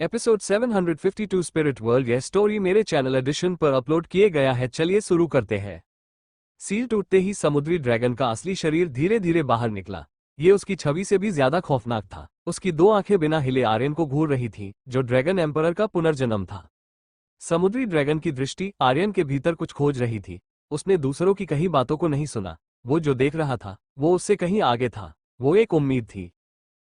Episode 752 spirit world. यह story मेरे channel addition पर अपलोड किए गया है। चलिए शुरू करते हैं। सील टूटते ही समुद्री ड्रैगन का असली शरीर धीरे धीरे बाहर निकला। ये उसकी छवि से भी ज्यादा खौफनाक था। उसकी दो आंखें बिना हिले आर्यन को घूर रही थीं, जो ड्रैगन एम्परर का पुनर्जन्म था। समुद्री ड्रैगन की दृष्टि आर्यन के भीतर कुछ खोज रही थी। उसने दूसरों की कही बातों को नहीं सुना। वो जो देख रहा था वो उससे कहीं आगे था। वो एक उम्मीद थी।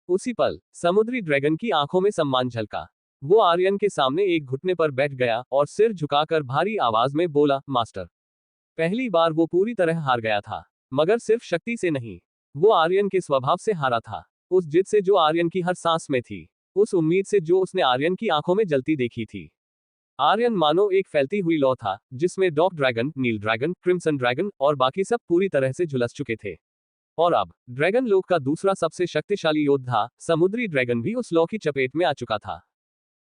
उसी पल समुद्री ड्रैगन की आंखों में सम्मान झलका। वो आर्यन के सामने एक घुटने पर बैठ गया और सिर झुकाकर भारी आवाज में बोला, मास्टर। पहली बार वो पूरी तरह हार गया था, मगर सिर्फ शक्ति से नहीं। वो आर्यन के स्वभाव से हारा था। उस जिद से जो आर्यन की हर सांस में थी, उस उम्मीद से जो उसने आर्यन की आंखों में जलती देखी थी। आर्यन मानो एक फैलती हुई लौ था, जिसमें डॉग ड्रैगन, नील ड्रैगन, क्रिम्सन ड्रैगन और बाकी सब पूरी तरह से झुलस चुके थे। और अब ड्रैगन लोक का दूसरा सबसे शक्तिशाली योद्धा समुद्री ड्रैगन भी उस लौ की चपेट में आ चुका था।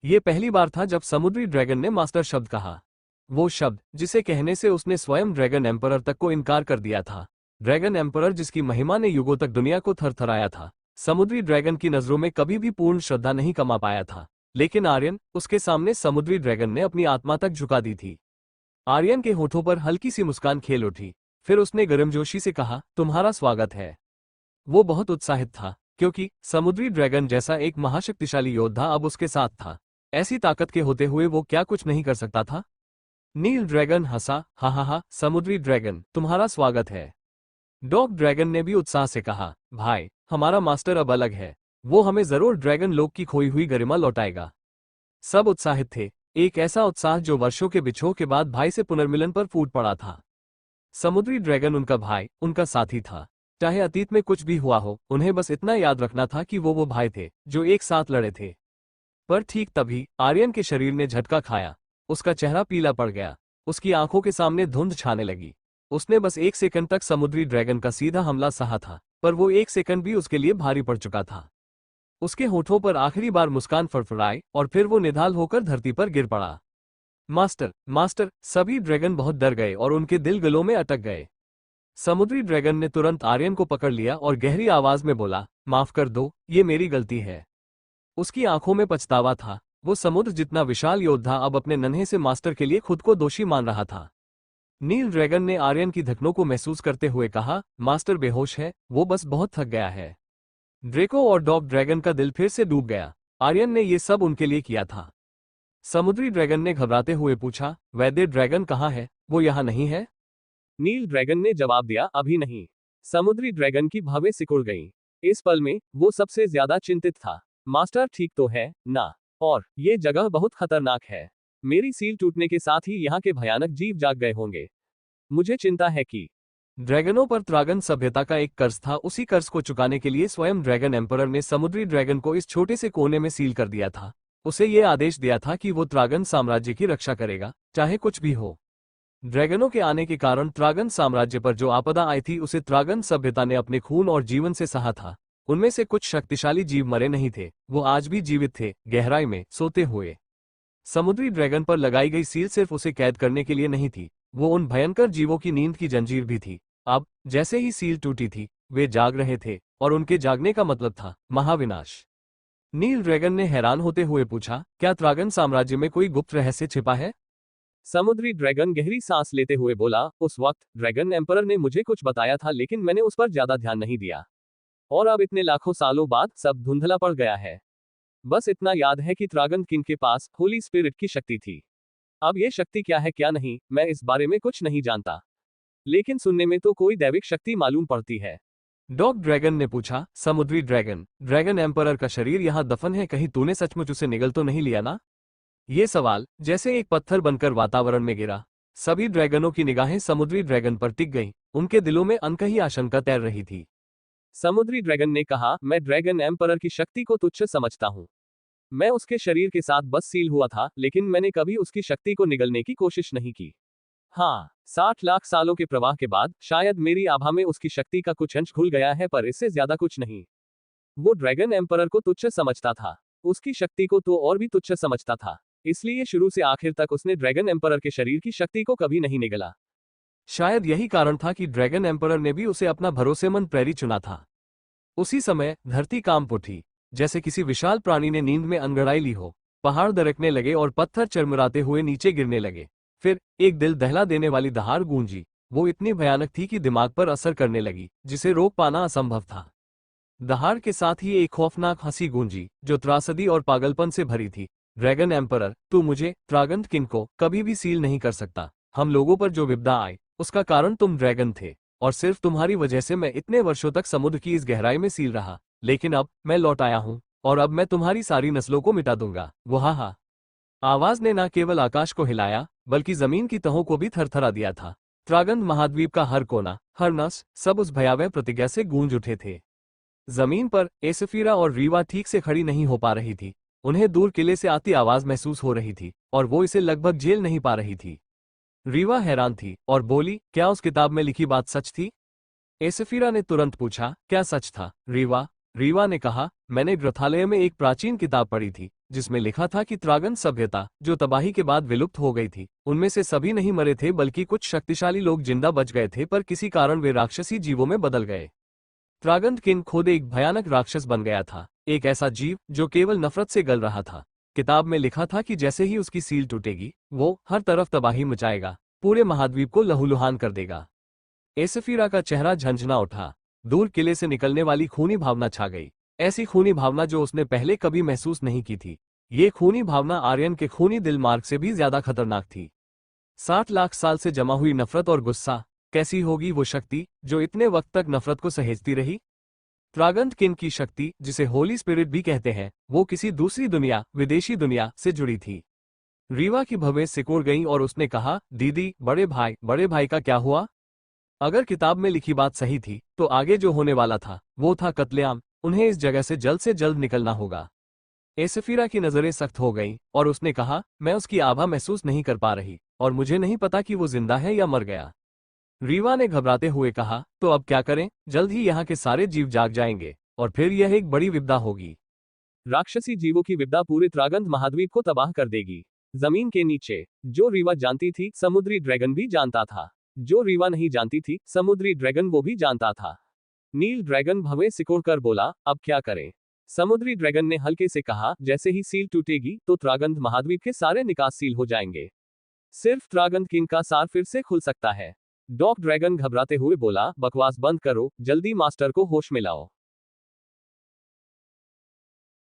ये पहली बार था जब समुद्री ड्रैगन ने मास्टर शब्द कहा। वो शब्द जिसे कहने से उसने स्वयं ड्रैगन एम्परर तक को इनकार कर दिया था। ड्रैगन एम्परर जिसकी महिमा ने युगों तक दुनिया को थरथराया था, समुद्री ड्रैगन की नजरों में कभी भी पूर्ण श्रद्धा नहीं कमा पाया था। लेकिन आर्यन, उसके सामने समुद्री ड्रैगन ने अपनी आत्मा तक झुका दी थी। आर्यन के होठों पर हल्की सी मुस्कान खेल उठी। फिर उसने गर्मजोशी से कहा, तुम्हारा स्वागत है। वो बहुत उत्साहित था, क्योंकि समुद्री ड्रैगन जैसा एक महाशक्तिशाली योद्धा अब उसके साथ था। ऐसी ताकत के होते हुए वो क्या कुछ नहीं कर सकता था। नील ड्रैगन हंसा, हा हा हा, समुद्री ड्रैगन, तुम्हारा स्वागत है। डॉग ड्रैगन ने भी उत्साह से कहा, भाई, हमारा मास्टर अब अलग है। वो हमें जरूर ड्रैगन लोक की खोई हुई गरिमा लौटाएगा। सब उत्साहित थे, एक ऐसा उत्साह जो वर्षों के बिछोह के बाद भाई से पुनर्मिलन पर फूट पड़ा था। समुद्री ड्रैगन उनका भाई, उनका साथी था। चाहे अतीत में कुछ भी हुआ हो, उन्हें बस इतना याद रखना था कि वो भाई थे जो एक साथ लड़े थे। पर ठीक तभी आर्यन के शरीर ने झटका खाया। उसका चेहरा पीला पड़ गया। उसकी आंखों के सामने धुंध छाने लगी। उसने बस एक सेकंड तक समुद्री ड्रैगन का सीधा हमला सहा था, पर वो एक सेकंड भी उसके लिए भारी पड़ चुका था। उसके होठों पर आखिरी बार मुस्कान फड़फड़ाई और फिर वो निढाल होकर धरती पर गिर पड़ा। मास्टर, मास्टर, सभी ड्रैगन बहुत डर गए और उनके दिल गलों में अटक गए। समुद्री ड्रैगन ने तुरंत आर्यन को पकड़ लिया और गहरी आवाज में बोला, माफ कर दो, ये मेरी गलती है। उसकी आंखों में पछतावा था। वो समुद्र जितना विशाल योद्धा अब अपने नन्हे से मास्टर के लिए खुद को दोषी मान रहा था। नील ड्रैगन ने आर्यन की धड़कनों को महसूस करते हुए कहा, मास्टर बेहोश है, वो बस बहुत थक गया है। ड्रेको और डॉग ड्रैगन का दिल फिर से डूब गया। आर्यन ने ये सब उनके लिए किया था। समुद्री ड्रैगन ने घबराते हुए पूछा, वैद्य ड्रैगन कहाँ है? वो यहाँ नहीं है? नील ड्रैगन ने जवाब दिया, अभी नहीं। समुद्री ड्रैगन की भवें सिकुड़ गईं। इस पल में वो सबसे ज्यादा चिंतित था। मास्टर ठीक तो है ना? और ये जगह बहुत खतरनाक है। मेरी सील टूटने के साथ ही यहाँ के भयानक जीव जाग गए होंगे। मुझे चिंता है कि ड्रैगनों पर त्रागन सभ्यता का एक कर्ज था। उसी कर्ज को चुकाने के लिए स्वयं ड्रैगन एम्परर ने समुद्री ड्रैगन को इस छोटे से कोने में सील कर दिया था। उसे ये आदेश दिया था कि वो त्रागन साम्राज्य की रक्षा करेगा, चाहे कुछ भी हो। ड्रैगनों के आने के कारण त्रागन साम्राज्य पर जो आपदा आई थी, उसे त्रागन सभ्यता ने अपने खून और जीवन से सहा था। उनमें से कुछ शक्तिशाली जीव मरे नहीं थे, वो आज भी जीवित थे, गहराई में सोते हुए। समुद्री ड्रैगन पर लगाई गई सील सिर्फ उसे कैद करने के लिए नहीं थी, वो उन भयंकर जीवों की नींद की जंजीर भी थी। अब जैसे ही सील टूटी थी, वे जाग रहे थे, और उनके जागने का मतलब था महाविनाश। नील ड्रैगन ने हैरान होते हुए पूछा, क्या त्रागन साम्राज्य में कोई गुप्त रहस्य छिपा है? समुद्री ड्रैगन गहरी सांस लेते हुए बोला, उस वक्त ड्रैगन एम्परर ने मुझे कुछ बताया था, लेकिन मैंने उस पर ज्यादा ध्यान नहीं दिया। और अब इतने लाखों सालों बाद सब धुंधला पड़ गया है। बस इतना याद है कि त्रागन किंग के पास होली स्पिरिट की शक्ति थी। अब ये शक्ति क्या है क्या नहीं, मैं इस बारे में कुछ नहीं जानता। लेकिन सुनने में तो कोई दैविक शक्ति मालूम पड़ती है। डॉग ड्रैगन ने पूछा, समुद्री ड्रैगन, ड्रैगन एम्परर का शरीर यहाँ दफन है, कहीं तूने सचमुच उसे निगल तो नहीं लिया ना? ये सवाल जैसे एक पत्थर बनकर वातावरण में गिरा। सभी ड्रैगनों की निगाहें समुद्री ड्रैगन पर टिक गईं। उनके दिलों में अनकही आशंका तैर रही थी। समुद्री ड्रैगन ने कहा, मैं ड्रैगन एम्परर की शक्ति को तुच्छ समझता हूँ। मैं उसके शरीर के साथ बस सील हुआ था, लेकिन मैंने कभी उसकी शक्ति को निगलने की कोशिश नहीं की। हाँ, 60 लाख सालों के प्रवाह के बाद शायद मेरी आभा में उसकी शक्ति का कुछ अंश घुल गया है, पर इससे ज्यादा कुछ नहीं। वो ड्रैगन एम्परर को तुच्छ समझता था, उसकी शक्ति को तो और भी तुच्छ समझता था। इसलिए शुरू से आखिर तक उसने ड्रैगन एम्परर के शरीर की शक्ति को कभी नहीं निगला। शायद यही कारण था कि ड्रैगन एम्परर ने भी उसे अपना भरोसेमंद प्रहरी चुना था। उसी समय धरती कांप उठी, जैसे किसी विशाल प्राणी ने नींद में अंगड़ाई ली हो। पहाड़ दरकने लगे और पत्थर चरमराते हुए नीचे गिरने लगे। फिर एक दिल दहला देने वाली दहाड़ गूंजी। वो इतनी भयानक थी कि दिमाग पर असर करने लगी, जिसे रोक पाना असंभव था। दहाड़ के साथ ही एक खौफनाक हंसी गूंजी, जो त्रासदी और पागलपन से भरी थी। ड्रैगन एम्परर, तू मुझे, त्रागंत किंग को, कभी भी सील नहीं कर सकता। हम लोगों पर जो विपदा आई, उसका कारण तुम ड्रैगन थे, और सिर्फ तुम्हारी वजह से मैं इतने वर्षों तक समुद्र की इस गहराई में सील रहा। लेकिन अब मैं लौट आया हूं, और अब मैं तुम्हारी सारी नस्लों को मिटा दूंगा। वो हा। आवाज ने न केवल आकाश को हिलाया, बल्कि जमीन की तहों को भी थरथरा दिया था। त्रागंत महाद्वीप का हर कोना, हर नस, सब उस भयावह प्रतिज्ञा से गूंज उठे थे। जमीन पर एसफीरा और रीवा ठीक से खड़ी नहीं हो पा रही थी। उन्हें दूर किले से आती आवाज महसूस हो रही थी, और वो इसे लगभग झेल नहीं पा रही थी। रीवा हैरान थी और बोली, क्या उस किताब में लिखी बात सच थी? एसफीरा ने तुरंत पूछा, क्या सच था रीवा ने कहा, मैंने ग्रंथालय में एक प्राचीन किताब पढ़ी थी, जिसमें लिखा था कि त्रागन सभ्यता, जो तबाही के बाद विलुप्त हो गई थी, उनमें से सभी नहीं मरे थे, बल्कि कुछ शक्तिशाली लोग जिंदा बच गए थे, पर किसी कारण वे राक्षसी जीवों में बदल गए। त्रागंत किंग खुद एक भयानक राक्षस बन गया था, एक ऐसा जीव जो केवल नफरत से गल रहा था। किताब में लिखा था कि जैसे ही उसकी सील टूटेगी, वो हर तरफ तबाही मचाएगा, पूरे महाद्वीप को लहूलुहान कर देगा। एसफीरा का चेहरा झंझना उठा। दूर किले से निकलने वाली खूनी भावना छा गई, ऐसी खूनी भावना जो उसने पहले कभी महसूस नहीं की थी। ये खूनी भावना आर्यन के खूनी दिल मार्ग से भी ज्यादा खतरनाक थी। 60 लाख साल से जमा हुई नफरत और गुस्सा, कैसी होगी वो शक्ति जो इतने वक्त तक नफरत को सहेजती रही? त्रागंत किंग की शक्ति, जिसे होली स्पिरिट भी कहते हैं, वो किसी दूसरी दुनिया, विदेशी दुनिया से जुड़ी थी। रीवा की भवें सिकुड़ गईं और उसने कहा, दीदी, बड़े भाई का क्या हुआ? अगर किताब में लिखी बात सही थी, तो आगे जो होने वाला था, वो था कत्लेआम। उन्हें इस जगह से जल्द निकलना होगा। एसफीरा की नजरें सख्त हो गईं, और उसने कहा, मैं उसकी आभा महसूस नहीं कर पा रही, और मुझे नहीं पता कि वो जिंदा है या मर गया। रीवा ने घबराते हुए कहा, तो अब क्या करें? जल्द ही यहाँ के सारे जीव जाग जाएंगे, और फिर यह एक बड़ी विपदा होगी। राक्षसी जीवों की विपदा पूरे त्रागंत महाद्वीप को तबाह कर देगी। जमीन के नीचे, जो रीवा जानती थी, समुद्री ड्रैगन भी जानता था। जो रीवा नहीं जानती थी, समुद्री ड्रैगन वो भी जानता था। नील ड्रैगन भवें सिकोड़कर बोला, अब क्या करें? समुद्री ड्रैगन ने हल्के से कहा, जैसे ही सील टूटेगी, तो त्रागंत महाद्वीप के सारे निकास सील हो जाएंगे। सिर्फ त्रागंत किंग का सार फिर से खुल सकता है। डॉग ड्रैगन घबराते हुए बोला, बकवास बंद करो, जल्दी मास्टर को होश में लाओ।